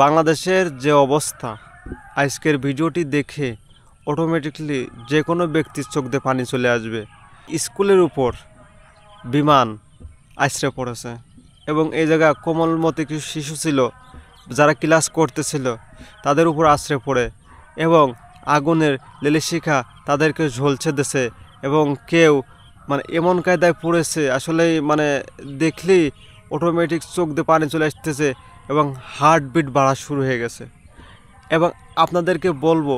বাংলাদেশের যে অবস্থা, আজকের ভিডিওটি দেখে অটোমেটিকলি যে কোনো ব্যক্তির চোখ দিয়ে পানি চলে আসবে। স্কুলের উপর বিমান আছড়ে পড়েছে এবং এই জায়গা কোমলমতি কিছু শিশু ছিল যারা ক্লাস করতেছিল, তাদের উপর আছড়ে পড়ে এবং আগুনের লিলিশিখা তাদেরকে ঝলছে দিছে এবং কেউ এমন কায়দায় পড়েছে, আসলে দেখলেই অটোমেটিক চোখ দিয়ে পানি চলে আসতেছে এবং হার্টবিট বাড়া শুরু হয়ে গেছে। এবং আপনাদেরকে বলবো,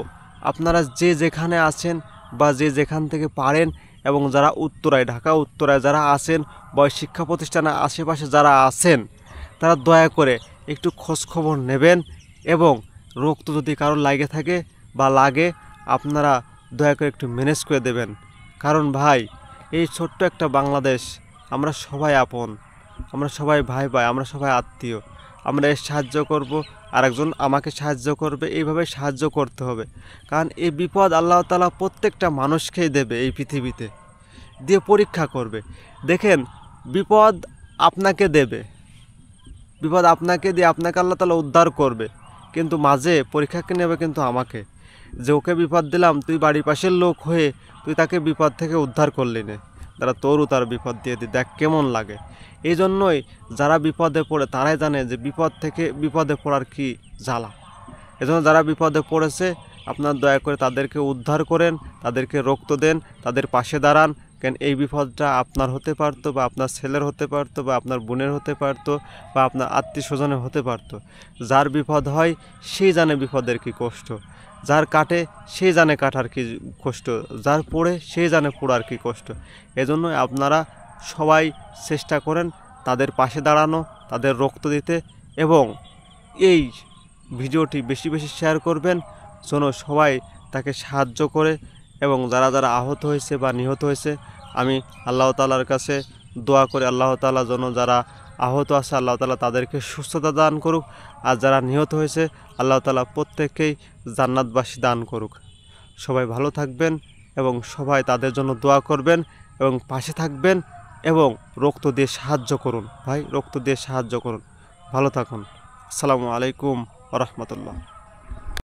আপনারা যে যেখানে আছেন বা যে যেখান থেকে পারেন এবং যারা উত্তরায়, ঢাকা উত্তরায় যারা আছেন বা শিক্ষা প্রতিষ্ঠানের আশেপাশে যারা আছেন, তারা দয়া করে একটু খোঁজখবর নেবেন এবং রক্ত যদি কারোর লাগে থাকে বা লাগে, আপনারা দয়া করে একটু ম্যানেজ করে দেবেন। কারণ ভাই, এই ছোট্ট একটা বাংলাদেশ, আমরা সবাই আপন, আমরা সবাই ভাই ভাই, আমরা সবাই আত্মীয়। আমরা এর সাহায্য করব, আরেকজন আমাকে সাহায্য করবে, এইভাবে সাহায্য করতে হবে। কারণ এই বিপদ আল্লাহ তাআলা প্রত্যেকটা মানুষকেই দেবে, এই পৃথিবীতে দিয়ে পরীক্ষা করবে। দেখেন, বিপদ আপনাকে দেবে, বিপদ আপনাকে দিয়ে আপনাকে আল্লাহ তাআলা উদ্ধার করবে, কিন্তু মাঝে পরীক্ষাকে নেবে কিন্তু আমাকে, যে ওকে বিপদ দিলাম, তুই বাড়ির পাশের লোক হয়ে তুই তাকে বিপদ থেকে উদ্ধার করলি না, তারা তোরও তার বিপদ দিয়ে দি, দেখ কেমন লাগে। এই জন্যই যারা বিপদে পড়ে তারাই জানে যে বিপদ থেকে বিপদে পড়ার কি জ্বালা। এজন্য যারা বিপদে পড়েছে, আপনার দয়া করে তাদেরকে উদ্ধার করেন, তাদেরকে রক্ত দেন, তাদের পাশে দাঁড়ান। কেন এই বিপদটা আপনার হতে পারতো, বা আপনার ছেলের হতে পারতো, বা আপনার বোনের হতে পারতো, বা আপনার আত্মীয় স্বজনের হতে পারতো। যার বিপদ হয় সেই জানে বিপদের কি কষ্ট, যার কাটে সেই জানে কাটার কি কষ্ট, যার পড়ে সেই জানে পড়ার কি কষ্ট। এজন্য আপনারা সবাই চেষ্টা করেন তাদের পাশে দাঁড়ানো, তাদের রক্ত দিতে, এবং এই ভিডিওটি বেশি বেশি শেয়ার করবেন যেন সবাই তাকে সাহায্য করে। এবং যারা যারা আহত হয়েছে বা নিহত হয়েছে, আমি আল্লাহ তাআলার কাছে দোয়া করে আল্লাহ তাআলা যেন যারা আহত আছে আল্লাহ তাআলা তাদেরকে সুস্থতা দান করুক, আর যারা নিহত হয়েছে আল্লাহ তাআলা প্রত্যেককেই জান্নাতবাসী দান করুক। সবাই ভালো থাকবেন এবং সবাই তাদের জন্য দোয়া করবেন এবং পাশে থাকবেন এবং রক্ত দিয়ে সাহায্য করুন ভাই, রক্ত দিয়ে সাহায্য করুন। ভালো থাকুন। আসসালামু আলাইকুম ওয়া রাহমাতুল্লাহ।